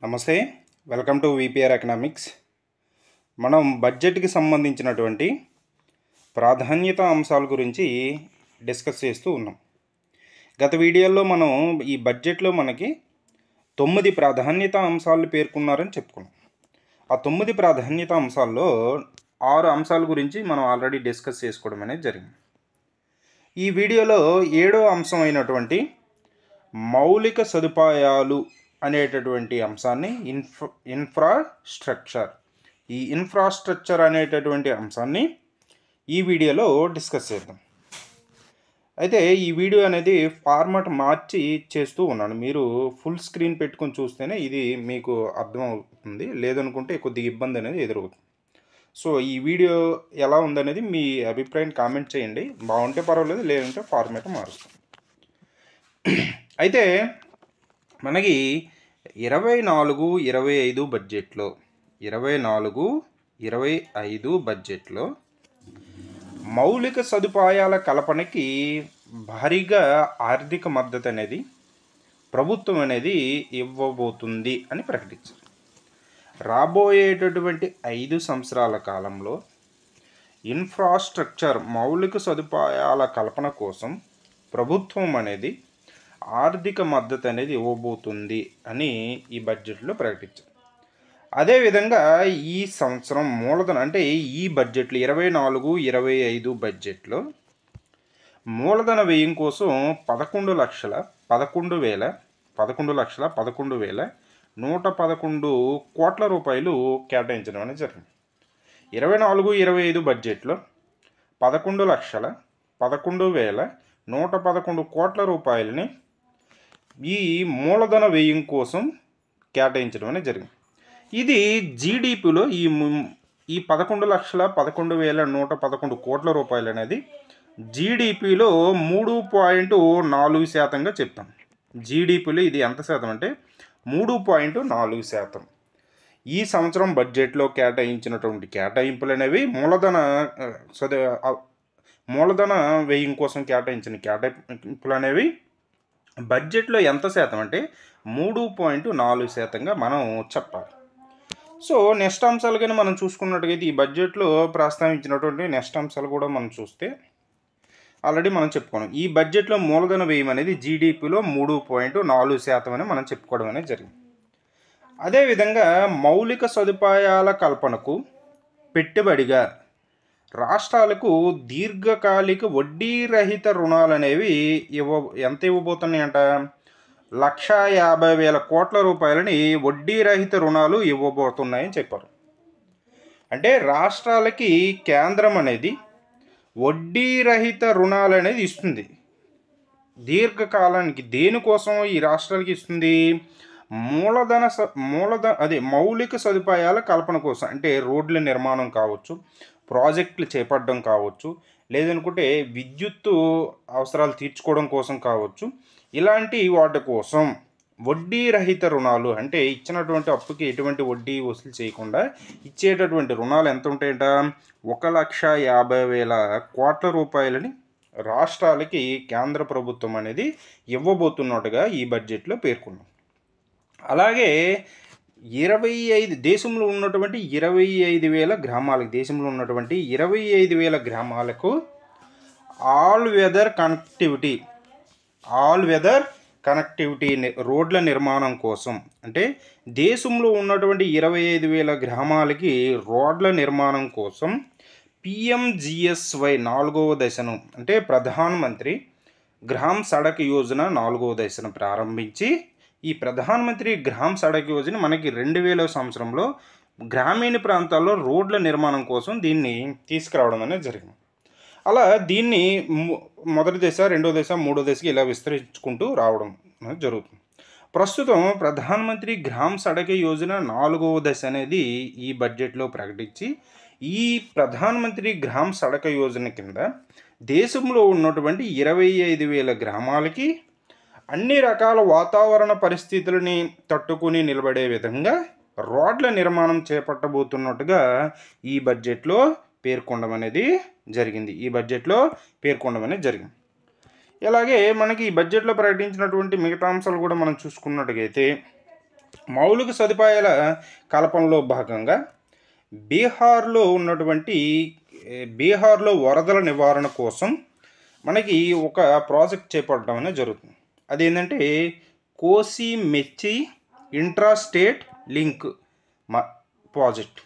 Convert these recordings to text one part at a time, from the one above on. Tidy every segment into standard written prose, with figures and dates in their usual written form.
నమస్తే, welcome to VPR economics. మనం బడ్జెట్కి సంబంధించినటువంటి ప్రాధాన్యత అంశాల గురించి డిస్కస్ చేస్తూ ఉన్నాం. గత వీడియోలో మనం ఈ బడ్జెట్లో మనకి 9 ప్రాధాన్యత అంశాలు పేర్కొన్నారని చెప్పుకున్నాం. ఆ 9 ప్రాధాన్యత అంశాల్లో 6 అంశాల గురించి మనం ఆల్రెడీ డిస్కస్ చేసుకోవడం అనేది జరిగింది. ఈ వీడియోలో 7వ అంశం అయినటువంటి మౌలిక సదుపాయాలు అనేటటువంటి అంశాన్ని ఇన్ఫ్రాస్ట్రక్చర్ అనేటటువంటి అంశాన్ని ఈ వీడియోలో డిస్కస్ చేద్దాం. అయితే ఈ వీడియో అనేది ఫార్మాట్ మార్చి చేస్తూ ఉన్నాను. మీరు ఫుల్ స్క్రీన్ పెట్టుకొని చూస్తేనే ఇది మీకు అర్థమవుతుంది, లేదనుకుంటే కొద్దిగా ఇబ్బంది అనేది ఎదురవుతుంది. సో ఈ వీడియో ఎలా ఉందనేది మీ అభిప్రాయం కామెంట్ చేయండి. బాగుంటే పర్వాలేదు, లేదంటే ఫార్మాట్ మారుస్తాం. అయితే మనకి 24-25 బడ్జెట్లో 24-25 బడ్జెట్లో మౌలిక సదుపాయాల కల్పనకి భారీగా ఆర్థిక మద్దతు అనేది ప్రభుత్వం అనేది ఇవ్వబోతుంది అని ప్రకటించారు. రాబోయేటటువంటి 5 సంవత్సరాల కాలంలో ఇన్ఫ్రాస్ట్రక్చర్ మౌలిక సదుపాయాల కల్పన కోసం ప్రభుత్వం అనేది ఆర్థిక మద్దతు అనేది ఇవ్వబోతుంది అని ఈ బడ్జెట్లో ప్రకటించారు. అదేవిధంగా ఈ సంవత్సరం మూలధన అంటే ఈ బడ్జెట్లో 24-25 బడ్జెట్లో మూలధన వ్యయం కోసం 11,11,111 కోట్ల రూపాయలు కేటాయించడం అనేది జరిగింది. 24-25 బడ్జెట్లో 11,11,111 కోట్ల రూపాయలని ఈ మూలధన వ్యయం కోసం కేటాయించడం అనేది జరిగింది. ఇది జీడిపిలో ఈ 11,11,111 కోట్ల రూపాయలు అనేది జీడిపిలో 3.4%గా చెప్తాం. జీడిపిలో ఇది ఎంత శాతం అంటే 3.4%. ఈ సంవత్సరం బడ్జెట్లో కేటాయించినటువంటి కేటాయింపులు అనేవి మూలధన వ్యయం కోసం కేటాయించిన కేటాయింపులు అనేవి బడ్జెట్లో ఎంత శాతం అంటే 3.4%గా మనం చెప్పాలి. సో నెక్స్ట్ అంశాలు కానీ మనం చూసుకున్నట్టుగైతే ఈ బడ్జెట్లో ప్రస్తావించినటువంటి నెక్స్ట్ అంశాలు కూడా మనం చూస్తే ఆల్రెడీ మనం చెప్పుకున్నాం. ఈ బడ్జెట్లో మూలధన వ్యయం అనేది జీడిపిలో 3.4% అని మనం చెప్పుకోవడం అనేది జరిగింది. అదేవిధంగా మౌలిక సదుపాయాల కల్పనకు పెట్టుబడిగా రాష్ట్రాలకు దీర్ఘకాలిక వడ్డీ రహిత రుణాలు అనేవి ఎంత ఇవ్వబోతున్నాయంట? 1,50,000 కోట్ల రూపాయలని వడ్డీ రహిత రుణాలు ఇవ్వబోతున్నాయని చెప్పారు. అంటే రాష్ట్రాలకి కేంద్రం అనేది వడ్డీ రహిత రుణాలు అనేది ఇస్తుంది దీర్ఘకాలానికి. దేనికోసం ఈ రాష్ట్రాలకి ఇస్తుంది? మౌలిక సదుపాయాల కల్పన కోసం. అంటే రోడ్ల నిర్మాణం కావచ్చు, ప్రాజెక్టులు చేపట్టడం కావచ్చు, లేదనుకుంటే విద్యుత్తు అవసరాలు తీర్చుకోవడం కోసం కావచ్చు. ఇలాంటి వాటి కోసం వడ్డీ రహిత రుణాలు, అంటే ఇచ్చినటువంటి అప్పుకి ఎటువంటి వడ్డీ వసూలు చేయకుండా ఇచ్చేటటువంటి రుణాలు ఎంత ఉంటాయంట? 1,50,000 కోట్ల రూపాయలని రాష్ట్రాలకి కేంద్ర ప్రభుత్వం అనేది ఇవ్వబోతున్నట్టుగా ఈ బడ్జెట్లో పేర్కొన్నాం. అలాగే 25 దేశంలో ఉన్నటువంటి 25,000 గ్రామాలకు, దేశంలో ఉన్నటువంటి 25,000 గ్రామాలకు ఆల్ వెదర్ కనెక్టివిటీ రోడ్ల నిర్మాణం కోసం, అంటే దేశంలో ఉన్నటువంటి 25,000 గ్రామాలకి రోడ్ల నిర్మాణం కోసం PMGSY 4వ దశను, అంటే ప్రధాన్ మంత్రి గ్రామ్ సడక్ యోజన 4వ దశను ప్రారంభించి, ఈ ప్రధాన్ మంత్రి గ్రామ్ సడక్ యోజన మనకి 2000 సంవత్సరంలో గ్రామీణ ప్రాంతాల్లో రోడ్ల నిర్మాణం కోసం దీన్ని తీసుకురావడం అనేది జరిగింది. అలా దీన్ని మొదటి దశ, రెండో దశ, మూడో దశకి ఇలా విస్తరించుకుంటూ రావడం జరుగుతుంది. ప్రస్తుతం ప్రధాన్ మంత్రి గ్రామ్ సడక్ యోజన 4వ దశ అనేది ఈ బడ్జెట్లో ప్రకటించి, ఈ ప్రధాన్ మంత్రి గ్రామ్ సడక్ యోజన కింద దేశంలో ఉన్నటువంటి 25,000 గ్రామాలకి అన్ని రకాల వాతావరణ పరిస్థితులని తట్టుకుని నిలబడే విధంగా రోడ్ల నిర్మాణం చేపట్టబోతున్నట్టుగా ఈ బడ్జెట్లో పేర్కొనడం అనేది జరిగింది. ఇలాగే మనకి ఈ బడ్జెట్లో ప్రకటించినటువంటి మిగతా అంశాలు కూడా మనం చూసుకున్నట్టుగైతే మౌలిక సదుపాయాల కల్పనలో భాగంగా బీహార్లో వరదల నివారణ కోసం మనకి ఒక ప్రాజెక్ట్ చేపట్టడం అనేది జరుగుతుంది. అదేంటంటే కోసి మెచ్చి ఇంట్రా స్టేట్ లింక్ ప్రాజెక్ట్.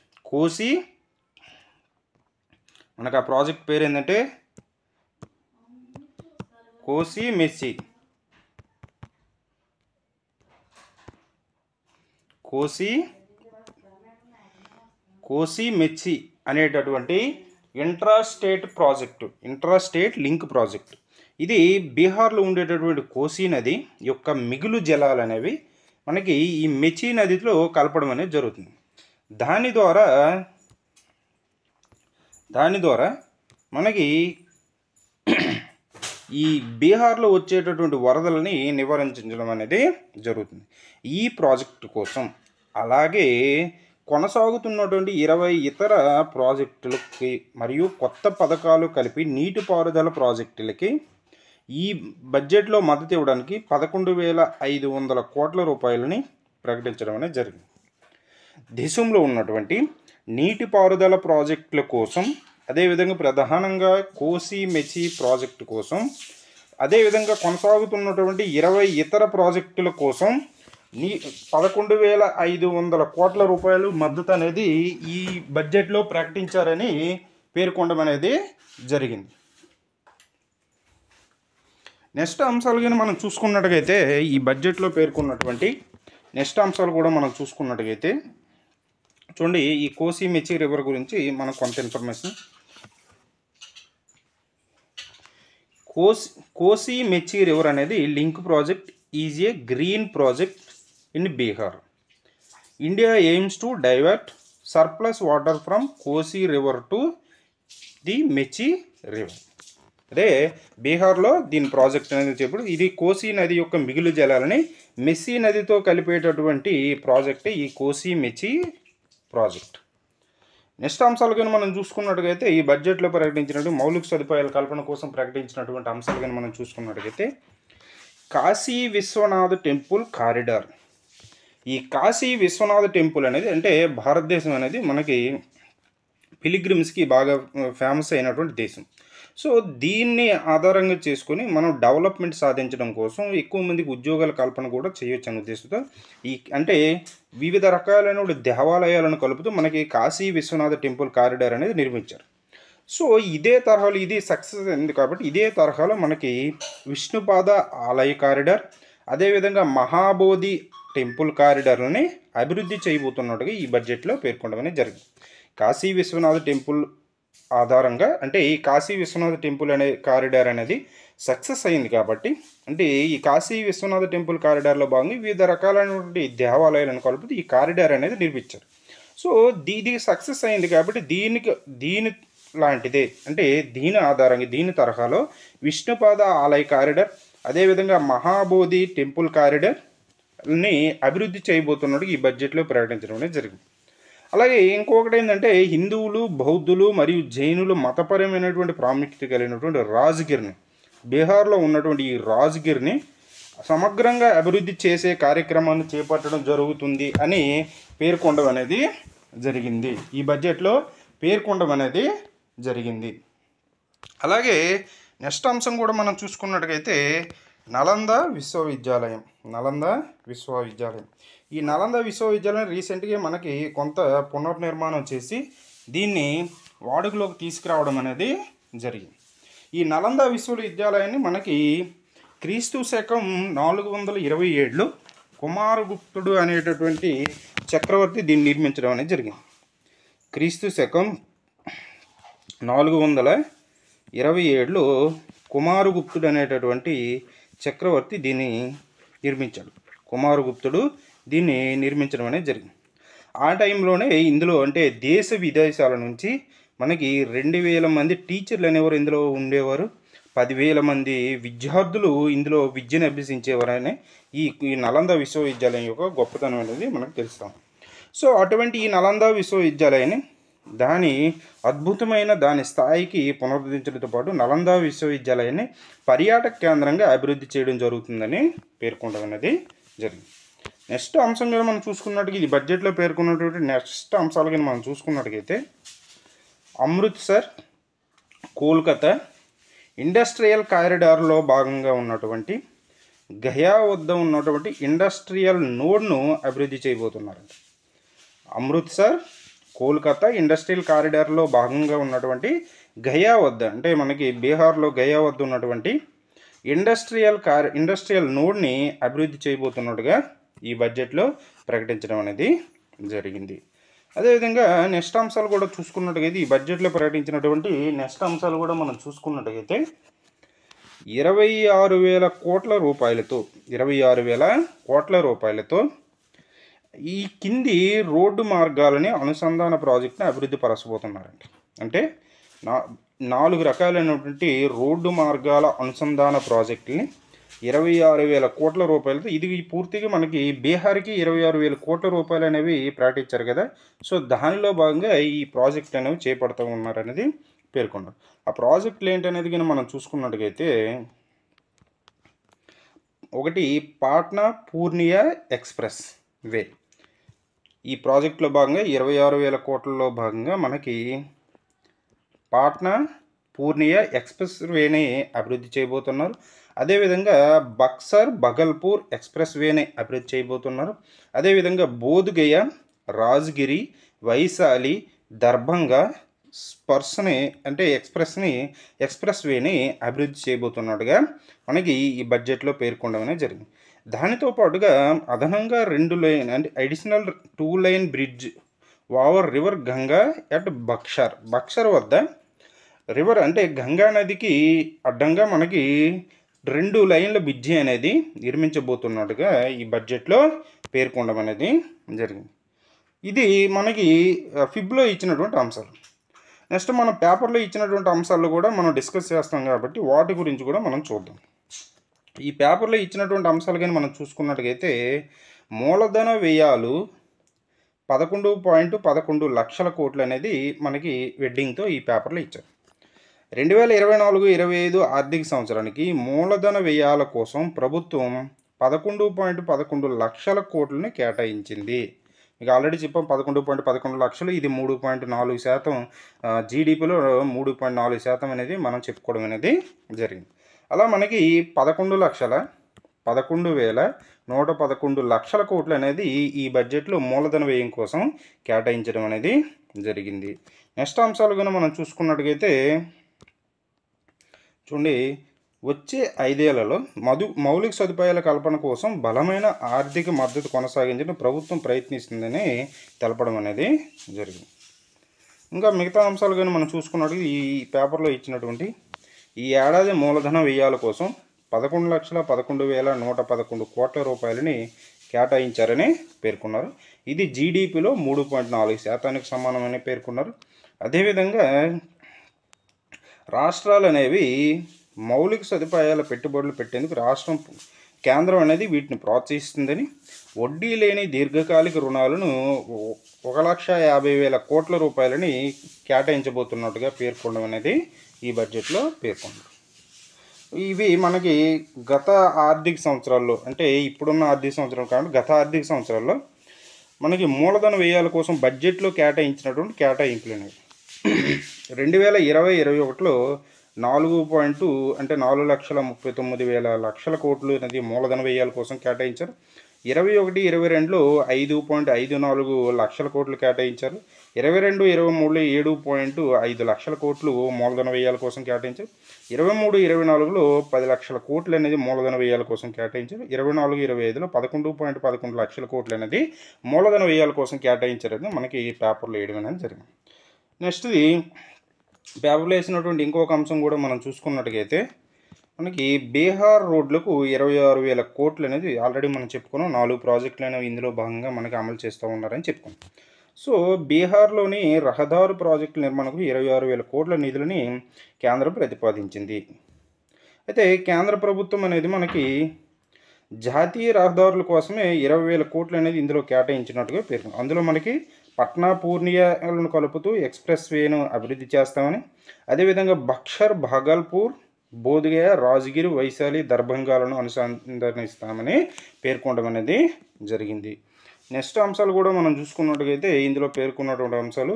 మనకు ఆ ప్రాజెక్ట్ పేరు ఏంటంటే కోసి మెచ్చి అనేటటువంటి ఇంట్రా స్టేట్ లింక్ ప్రాజెక్ట్. ఇది బీహార్లో ఉండేటటువంటి కోసి నది యొక్క మిగులు జలాలు అనేవి మనకి ఈ మెచి నదిలో కలపడం అనేది జరుగుతుంది. దాని ద్వారా మనకి ఈ బీహార్లో వచ్చేటటువంటి వరదలని నివారించడం అనేది జరుగుతుంది. ఈ ప్రాజెక్టు కోసం అలాగే కొనసాగుతున్నటువంటి 20 ఇతర ప్రాజెక్టులకి మరియు కొత్త పథకాలు కలిపి నీటిపారుదల ప్రాజెక్టులకి ఈ బడ్జెట్లో మద్దతు ఇవ్వడానికి 11,500 కోట్ల రూపాయలని ప్రకటించడం అనేది జరిగింది. దేశంలో ఉన్నటువంటి నీటిపారుదల ప్రాజెక్టుల కోసం, అదేవిధంగా ప్రధానంగా కోసి మెచి ప్రాజెక్టు కోసం, అదేవిధంగా కొనసాగుతున్నటువంటి 20 ఇతర ప్రాజెక్టుల కోసం 11,500 కోట్ల రూపాయలు మద్దతు అనేది ఈ బడ్జెట్లో ప్రకటించారని పేర్కొనడం అనేది జరిగింది. నెక్స్ట్ అంశాలు కానీ మనం చూసుకున్నట్టుగైతే ఈ బడ్జెట్లో పేర్కొన్నటువంటి నెక్స్ట్ అంశాలు కూడా మనం చూసుకున్నట్టుగైతే చూడండి, ఈ కోసి మెచి రివర్ గురించి మనకు కొంత ఇన్ఫర్మేషన్. కోసి మెచి రివర్ అనేది link project is a green project in Bihar. India AIIMS to divert surplus water from కోసి రివర్ టు ది మెచి రివర్. అదే బీహార్లో దీని ప్రాజెక్ట్ అనేది చెప్పాడు. ఇది కోసి నది యొక్క మిగులు జలాలని మెస్సి నదితో కలిపేటటువంటి ప్రాజెక్ట్ ఈ కోసి మెచి ప్రాజెక్ట్. నెక్స్ట్ అంశాలు కానీ మనం చూసుకున్నట్టుగైతే ఈ బడ్జెట్లో ప్రకటించినటువంటి మౌలిక సదుపాయాల కల్పన కోసం ప్రకటించినటువంటి అంశాలు కానీ మనం చూసుకున్నట్టుగైతే కాశీ విశ్వనాథ్ టెంపుల్ కారిడార్. ఈ కాశీ విశ్వనాథ్ టెంపుల్ అనేది అంటే భారతదేశం అనేది మనకి పిలిగ్రిమ్స్కి బాగా ఫేమస్ అయినటువంటి దేశం. సో దీన్ని ఆధారంగా చేసుకొని మనం డెవలప్మెంట్ సాధించడం కోసం ఎక్కువ మందికి ఉద్యోగాల కల్పన కూడా చేయొచ్చు అనే ఉద్దేశంతో అంటే వివిధ రకాలైన దేవాలయాలను కలుపుతూ మనకి కాశీ విశ్వనాథ టెంపుల్ కారిడార్ అనేది నిర్మించారు. సో ఇదే తరహాలో ఇది సక్సెస్ అయింది కాబట్టి ఇదే తరహాలో మనకి విష్ణుపాద ఆలయ కారిడార్, అదేవిధంగా మహాబోధి టెంపుల్ కారిడార్లని అభివృద్ధి చేయబోతున్నట్టుగా ఈ బడ్జెట్లో పేర్కొనడం అనేది జరిగింది. కాశీ విశ్వనాథ టెంపుల్ ఆధారంగా అంటే ఈ కాశీ విశ్వనాథ టెంపుల్ అనే కారిడార్ అనేది సక్సెస్ అయింది కాబట్టి అంటే ఈ కాశీ విశ్వనాథ టెంపుల్ కారిడార్లో భాగంగా వివిధ రకాలైనటువంటి దేవాలయాలను కలుపుతూ ఈ కారిడార్ అనేది నిర్మించారు. సో ఇది సక్సెస్ అయింది కాబట్టి దీని లాంటిదే అంటే దీని ఆధారంగా దీని తరహాలో విష్ణుపాద ఆలయ కారిడార్, అదేవిధంగా మహాబోధి టెంపుల్ కారిడార్ని అభివృద్ధి చేయబోతున్నట్టు ఈ బడ్జెట్లో ప్రకటించడం అనేది జరిగింది. అలాగే ఇంకొకటి ఏంటంటే హిందువులు, బౌద్ధులు మరియు జైనులు మతపరమైనటువంటి ప్రాముఖ్యత కలిగినటువంటి రాజ్గిర్ని, బీహార్లో ఉన్నటువంటి ఈ రాజ్గిర్ని సమగ్రంగా అభివృద్ధి చేసే కార్యక్రమాన్ని చేపట్టడం జరుగుతుంది అని పేర్కొనడం అనేది జరిగింది. ఈ బడ్జెట్లో పేర్కొనడం అనేది జరిగింది. అలాగే నెక్స్ట్ అంశం కూడా మనం చూసుకున్నట్టుగైతే నలంద విశ్వవిద్యాలయం. ఈ నలంద విశ్వవిద్యాలయం రీసెంట్గా మనకి కొంత పునర్నిర్మాణం చేసి దీన్ని వాడుకలోకి తీసుకురావడం అనేది జరిగింది. ఈ నలంద విశ్వవిద్యాలయాన్ని మనకి క్రీస్తు శకం 427లో కుమారగుప్తుడు అనేటటువంటి చక్రవర్తి దీన్ని నిర్మించడం అనేది జరిగింది. క్రీస్తు శకం 427లో కుమారగుప్తుడు అనేటటువంటి చక్రవర్తి దీన్ని నిర్మించాడు. కుమారగుప్తుడు దీన్ని నిర్మించడం అనేది జరిగింది. ఆ టైంలోనే ఇందులో అంటే దేశ విదేశాల నుంచి మనకి 2,000 మంది టీచర్లు అనేవారు ఇందులో ఉండేవారు. 10,000 మంది విద్యార్థులు ఇందులో విద్యను అభ్యసించేవారని ఈ నలంద విశ్వవిద్యాలయం యొక్క గొప్పతనం అనేది మనకు తెలుస్తాం. సో అటువంటి ఈ నలంద విశ్వవిద్యాలయాన్ని దాని అద్భుతమైన దాని స్థాయికి పునరుద్ధరించడంతో పాటు నలంద విశ్వవిద్యాలయాన్ని పర్యాటక కేంద్రంగా అభివృద్ధి చేయడం జరుగుతుందని పేర్కొనడం అనేది జరిగింది. నెక్స్ట్ అంశం మీద మనం చూసుకున్నట్టుగా ఇది బడ్జెట్లో పేర్కొన్నటువంటి నెక్స్ట్ అంశాలు కానీ మనం చూసుకున్నట్టుగైతే అమృత్సర్ కోల్కతా ఇండస్ట్రియల్ కారిడార్లో భాగంగా ఉన్నటువంటి గయా వద్ద ఉన్నటువంటి ఇండస్ట్రియల్ నోడ్ను అభివృద్ధి చేయబోతున్నారంట. అమృత్సర్ కోల్కతా ఇండస్ట్రియల్ కారిడార్లో భాగంగా ఉన్నటువంటి గయా వద్ద, అంటే మనకి బీహార్లో గయా వద్ద ఉన్నటువంటి ఇండస్ట్రియల్ నోడ్ని అభివృద్ధి చేయబోతున్నట్టుగా ఈ బడ్జెట్లో ప్రకటించడం అనేది జరిగింది. అదేవిధంగా నెక్స్ట్ అంశాలు కూడా చూసుకున్నట్టుగైతే ఈ బడ్జెట్లో ప్రకటించినటువంటి నెక్స్ట్ అంశాలు కూడా మనం చూసుకున్నట్టుగైతే 26,000 కోట్ల రూపాయలతో ఈ కింది రోడ్డు మార్గాలని అనుసంధాన ప్రాజెక్టుని అభివృద్ధి పరచబోతున్నారండి. అంటే 4 రకాలైనటువంటి రోడ్డు మార్గాల అనుసంధాన ప్రాజెక్టుని 26,000 కోట్ల రూపాయలతో, ఇది పూర్తిగా మనకి బీహార్కి 26,000 కోట్ల రూపాయలు అనేవి ప్రకటించారు కదా. సో దానిలో భాగంగా ఈ ప్రాజెక్ట్ అనేవి చేపడుతూ ఉన్నారనేది పేర్కొన్నారు. ఆ ప్రాజెక్టులు ఏంటనేది కానీ మనం చూసుకున్నట్టుగైతే ఒకటి పాట్నా పూర్నియా ఎక్స్ప్రెస్ వే. ఈ ప్రాజెక్టులో భాగంగా 26,000 కోట్లలో భాగంగా మనకి పాట్నా పూర్నియా ఎక్స్ప్రెస్ వేని అభివృద్ధి చేయబోతున్నారు. అదేవిధంగా బక్సర్ బగల్పూర్ ఎక్స్ప్రెస్ వేని అభివృద్ధి చేయబోతున్నారు. అదేవిధంగా బోధ్గయ, రాజ్గిరి, వైశాలి, దర్భంగా స్పర్శని అంటే ఎక్స్ప్రెస్ వేని అభివృద్ధి చేయబోతున్నట్టుగా మనకి ఈ బడ్జెట్లో పేర్కొనడమే జరిగింది. దానితో పాటుగా అదనంగా 2 లైన్ అంటే additional 2 line bridge over river Ganga at Buxar వద్ద రివర్ అంటే గంగా నదికి అడ్డంగా మనకి 2 లైన్ల బ్రిడ్జి అనేది నిర్మించబోతున్నట్టుగా ఈ బడ్జెట్లో పేర్కొనడం అనేది జరిగింది. ఇది మనకి ఫిబ్లో ఇచ్చినటువంటి అంశాలు. నెక్స్ట్ మన పేపర్లో ఇచ్చినటువంటి అంశాలు కూడా మనం డిస్కస్ చేస్తాం కాబట్టి వాటి గురించి కూడా మనం చూద్దాం. ఈ పేపర్లో ఇచ్చినటువంటి అంశాలు కానీ మనం చూసుకున్నట్టుగైతే మూలధన వ్యయాలు 11.11 లక్షల కోట్లు అనేది మనకి వెడ్డింగ్తో ఈ పేపర్లో ఇచ్చారు. 2024-25 ఆర్థిక సంవత్సరానికి మూలధన వ్యయాల కోసం ప్రభుత్వం 11.11 లక్షల కోట్లని కేటాయించింది. ఇక ఆల్రెడీ చెప్పాం 11.11 లక్షలు, ఇది 3.4%, జీడిపిలో 3.4% అనేది మనం చెప్పుకోవడం అనేది జరిగింది. అలా మనకి 11,11,111 లక్షల కోట్లు అనేది ఈ బడ్జెట్లో మూలధన వ్యయం కోసం కేటాయించడం అనేది జరిగింది. నెక్స్ట్ అంశాలు కనుక మనం చూసుకున్నట్టుగైతే చూడండి, వచ్చే 5 ఏళ్లలో మౌలిక సదుపాయాల కల్పన కోసం బలమైన ఆర్థిక మద్దతు కొనసాగించడం ప్రభుత్వం ప్రయత్నిస్తుందని తెలపడం అనేది జరిగింది. ఇంకా మిగతా అంశాలు కానీ మనం చూసుకున్నట్టు ఈ పేపర్లో ఇచ్చినటువంటి ఈ ఏడాది మూలధన వ్యయాల కోసం 11,11,111 కోట్ల రూపాయలని కేటాయించారని పేర్కొన్నారు. ఇది జీడిపిలో 3.4% సమానమని పేర్కొన్నారు. అదేవిధంగా రాష్ట్రాలు అనేవి మౌలిక సదుపాయాల పెట్టుబడులు పెట్టేందుకు కేంద్రం అనేది వీటిని ప్రోత్సహిస్తుందని, వడ్డీ లేని దీర్ఘకాలిక రుణాలను 1,50,000 కోట్ల రూపాయలని కేటాయించబోతున్నట్టుగా పేర్కొనడం అనేది ఈ బడ్జెట్లో పేర్కొన్నారు. ఇవి మనకి గత ఆర్థిక సంవత్సరాల్లో, అంటే ఇప్పుడున్న ఆర్థిక సంవత్సరం కాకుండా గత ఆర్థిక సంవత్సరాల్లో మనకి మూలధన వ్యయాల కోసం బడ్జెట్లో కేటాయించినటువంటి కేటాయింపులు అనేవి 2020-21లో 4,39,000 కోట్లు అనేది మూలధన వ్యయాల కోసం కేటాయించారు. 21-22లో 5.54 లక్షల కోట్లు కేటాయించారు. 22-23లో 7.5 లక్షల కోట్లు మూలధన వ్యయాల కోసం కేటాయించారు. 23-24లో 10 లక్షల కోట్లు అనేది మూలధన వ్యయాల కోసం కేటాయించారు. 24-25లో 11.11 లక్షల కోట్లు అనేది మూలధన వ్యయాల కోసం కేటాయించారని మనకి పేపర్లో వేయడం అనేది జరిగింది. నెక్స్ట్ది పేపర్లో వేసినటువంటి ఇంకొక అంశం కూడా మనం చూసుకున్నట్టుగైతే మనకి బీహార్ రోడ్లకు 26,000 కోట్లు అనేది ఆల్రెడీ మనం చెప్పుకున్నాం. 4 ప్రాజెక్టులు అనేవి ఇందులో భాగంగా మనకి అమలు చేస్తూ ఉన్నారని చెప్పుకున్నాం. సో బీహార్లోని రహదారు ప్రాజెక్టుల నిర్మాణకు 26,000 కోట్ల నిధులని కేంద్రం ప్రతిపాదించింది. అయితే కేంద్ర ప్రభుత్వం అనేది మనకి జాతీయ రహదారుల కోసమే 20,000 కోట్లు అనేది ఇందులో కేటాయించినట్టుగా పేర్కొంది. అందులో మనకి పట్నా పూర్నియాలను కలుపుతూ ఎక్స్ప్రెస్ వేను అభివృద్ధి చేస్తామని, అదేవిధంగా బక్సర్ భాగల్పూర్ బోధగయ, రాజగిరి, వైశాలి, దర్భంగాలను అనుసంధానిస్తామని పేర్కొనడం అనేది జరిగింది. నెక్స్ట్ అంశాలు కూడా మనం చూసుకున్నట్టుగైతే ఇందులో పేర్కొన్నటువంటి అంశాలు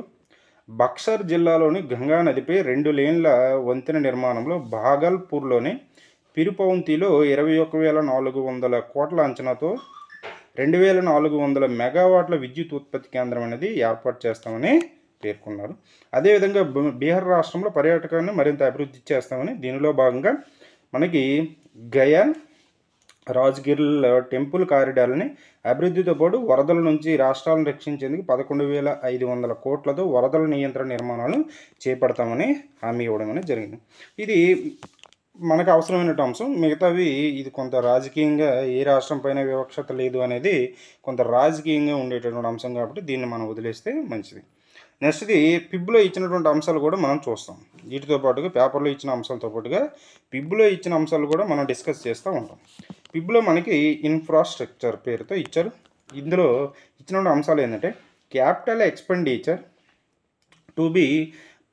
బక్సర్ జిల్లాలోని గంగా నదిపై 2 లేన్ల వంతెన నిర్మాణంలో భాగల్పూర్లోని పిరుపౌంతిలో 21,400 కోట్ల అంచనాతో 2,400 మెగావాట్ల విద్యుత్ ఉత్పత్తి కేంద్రం అనేది ఏర్పాటు చేస్తామని పేర్కొన్నారు. అదేవిధంగా బీహార్ రాష్ట్రంలో పర్యాటకాన్ని మరింత అభివృద్ధి చేస్తామని, దీనిలో భాగంగా మనకి గయా, రాజ్గిర్ టెంపుల్ కారిడార్లని అభివృద్ధితో పాటు వరదల నుంచి రాష్ట్రాలను రక్షించేందుకు 11,500 కోట్లతో వరదల నియంత్రణ నిర్మాణాలు చేపడతామని హామీ ఇవ్వడం అనేది జరిగింది. ఇది మనకు అవసరమైన అంశం. మిగతావి ఇది కొంత రాజకీయంగా ఏ రాష్ట్రం పైన వివక్షత లేదు అనేది కొంత రాజకీయంగా ఉండేటటువంటి అంశం కాబట్టి దీన్ని మనం వదిలేస్తే మంచిది. నెక్స్ట్ది పిబ్లో ఇచ్చినటువంటి అంశాలు కూడా మనం చూస్తాం. వీటితో పాటుగా పేపర్లో ఇచ్చిన అంశాలతో పాటుగా పిబ్లో ఇచ్చిన అంశాలు కూడా మనం డిస్కస్ చేస్తూ ఉంటాం. పిబ్లో మనకి ఇన్ఫ్రాస్ట్రక్చర్ పేరుతో ఇచ్చారు. ఇందులో ఇచ్చినటువంటి అంశాలు ఏంటంటే క్యాపిటల్ ఎక్స్పెండిచర్ టు బి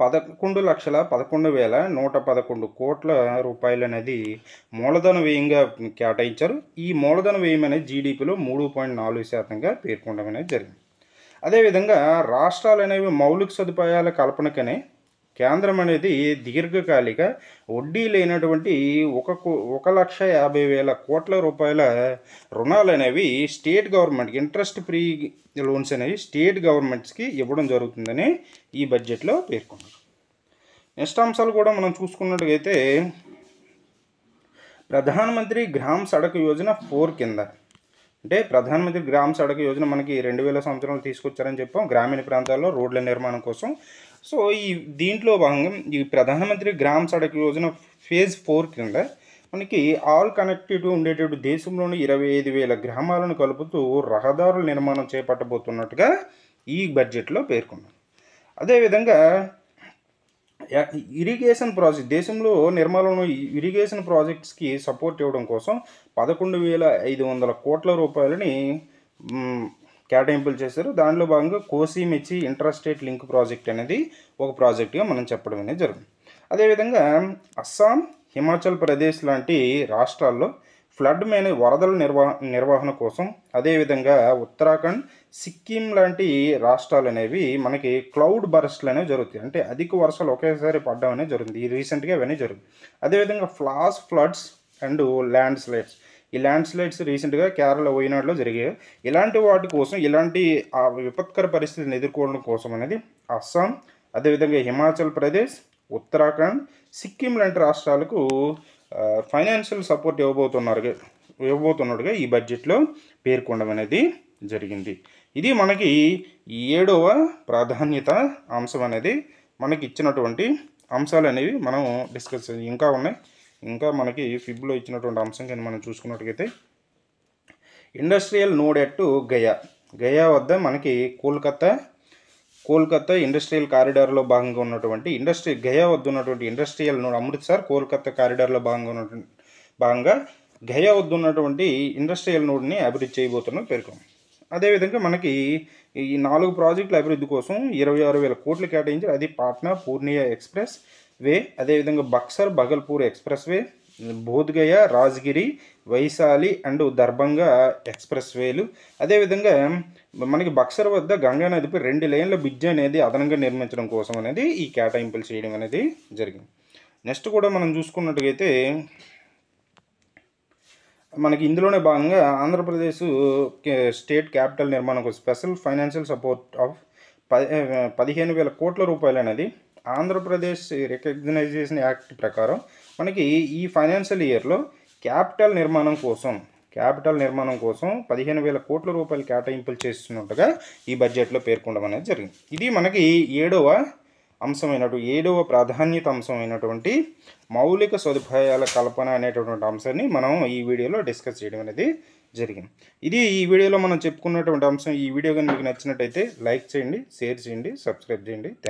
11,11,111 కోట్ల రూపాయలు అనేది మూలధన వ్యయంగా కేటాయించారు. ఈ మూలధన వ్యయం అనేది జీడిపిలో 3.4%గా పేర్కొనడం అనేది జరిగింది. అదేవిధంగా రాష్ట్రాలు అనేవి మౌలిక సదుపాయాల కల్పనకనే కేంద్రం అనేది దీర్ఘకాలిక వడ్డీ లేనటువంటి 1,50,000 కోట్ల రూపాయల రుణాలు అనేవి స్టేట్ గవర్నమెంట్కి, ఇంట్రెస్ట్ ఫ్రీ లోన్స్ అనేవి స్టేట్ గవర్నమెంట్స్కి ఇవ్వడం జరుగుతుందని ఈ బడ్జెట్లో పేర్కొన్నారు. నెక్స్ట్ అంశాలు కూడా మనం చూసుకున్నట్టుగైతే ప్రధానమంత్రి గ్రామ్ సడక్ యోజన 4 కింద, అంటే ప్రధానమంత్రి గ్రామ్ సడక్ యోజన మనకి 2000 సంవత్సరంలో తీసుకొచ్చారని చెప్పాం గ్రామీణ ప్రాంతాల్లో రోడ్ల నిర్మాణం కోసం. సో దీంట్లో భాగంగా ఈ ప్రధానమంత్రి గ్రామ్ సడక్ యోజన ఫేజ్ 4 కింద మనకి ఆల్ కనెక్టివిటీ ఉండేటట్టు దేశంలోని 25,000 గ్రామాలను కలుపుతూ రహదారుల నిర్మాణం చేపట్టబోతున్నట్టుగా ఈ బడ్జెట్లో పేర్కొన్నారు. అదేవిధంగా ఇరిగేషన్ ప్రాజెక్ట్, దేశంలో నిర్మాణంలో ఇరిగేషన్ ప్రాజెక్ట్స్కి సపోర్ట్ ఇవ్వడం కోసం 11,500 కోట్ల రూపాయలని కేటాయింపులు చేశారు. దానిలో భాగంగా కోసి మెచ్చి ఇంట్రాస్టేట్ లింక్ ప్రాజెక్ట్ అనేది ఒక ప్రాజెక్టుగా మనం చెప్పడం అనేది జరిగింది. అదేవిధంగా అస్సాం, హిమాచల్ ప్రదేశ్ లాంటి రాష్ట్రాల్లో ఫ్లడ్ వరదల నిర్వహణ కోసం, అదేవిధంగా ఉత్తరాఖండ్, సిక్కిం లాంటి రాష్ట్రాలు అనేవి మనకి క్లౌడ్ బర్స్ట్లు అనేవి జరుగుతాయి. అంటే అధిక వర్షాలు ఒకేసారి పడడం అనేది జరుగుతుంది. ఈ రీసెంట్గా ఇవన్నీ జరుగుతుంది. అదేవిధంగా flash floods and land slides, ఈ ల్యాండ్ స్లైడ్స్ రీసెంట్గా కేరళ వైనాడులో జరిగాయి. ఇలాంటి వాటి కోసం, ఇలాంటి విపత్కర పరిస్థితిని ఎదుర్కోవడం కోసం అనేది అస్సాం, అదేవిధంగా హిమాచల్ ప్రదేశ్, ఉత్తరాఖండ్, సిక్కిం లాంటి రాష్ట్రాలకు ఫైనాన్షియల్ సపోర్ట్ ఇవ్వబోతున్నట్టుగా ఈ బడ్జెట్లో పేర్కొనడం అనేది జరిగింది. ఇది మనకి 7వ ప్రాధాన్యత అంశం అనేది మనకి ఇచ్చినటువంటి అంశాలు అనేవి మనం డిస్కస్ ఇంకా ఉన్నాయి. ఇంకా మనకి ఫిబ్లో ఇచ్చినటువంటి అంశం కానీ మనం చూసుకున్నట్టుగైతే ఇండస్ట్రియల్ నోడ్ ఎట్ గయా వద్ద మనకి కోల్కతా ఇండస్ట్రియల్ కారిడార్లో భాగంగా ఉన్నటువంటి గయా వద్ద ఉన్నటువంటి ఇండస్ట్రియల్ నోడ్, అమృత్సర్ కోల్కతా కారిడార్లో భాగంగా గయా వద్ద ఉన్నటువంటి ఇండస్ట్రియల్ నోడ్ని అభివృద్ధి చేయబోతున్న పేర్కొన్నాం. అదేవిధంగా మనకి ఈ 4 ప్రాజెక్టుల అభివృద్ధి కోసం 26,000 కోట్లు కేటాయించారు. అది పాట్నా పూర్ణియా ఎక్స్ప్రెస్ వే, అదేవిధంగా Buxar Bhagalpur expressway, Bodhgaya, Rajgir, Vaishali and Darbhanga express వేలు. అదేవిధంగా మనకి బక్సర్ వద్ద గంగా నదిపై 2 లేన్ల బ్రిడ్జ్ అనేది అదనంగా నిర్మించడం కోసం అనేది ఈ కేటాయింపులు చేయడం అనేది జరిగింది. నెక్స్ట్ కూడా మనం చూసుకున్నట్టుగైతే మనకి ఇందులోనే భాగంగా ఆంధ్రప్రదేశ్ స్టేట్ క్యాపిటల్ నిర్మాణం కోసం స్పెషల్ ఫైనాన్షియల్ సపోర్ట్ ఆఫ్ 15,000 కోట్ల రూపాయలు అనేది ఆంధ్రప్రదేశ్ రికగ్నైజేషన్ యాక్ట్ ప్రకారం మనకి ఈ ఫైనాన్షియల్ ఇయర్లో క్యాపిటల్ నిర్మాణం కోసం 15,000 కోట్ల రూపాయలు కేటాయింపులు చేస్తున్నట్టుగా ఈ బడ్జెట్లో పేర్కొనడం అనేది జరిగింది. ఇది మనకి 7వ ప్రాధాన్యత అంశమైనటువంటి మౌలిక సదుపాయాల కల్పన అనేటటువంటి అంశాన్ని మనం ఈ వీడియోలో డిస్కస్ చేయడం అనేది జరిగింది. ఇది ఈ వీడియోలో మనం చెప్పుకున్నటువంటి అంశం. ఈ వీడియో కానీ మీకు నచ్చినట్టయితే లైక్ చేయండి, షేర్ చేయండి, సబ్స్క్రైబ్ చేయండి.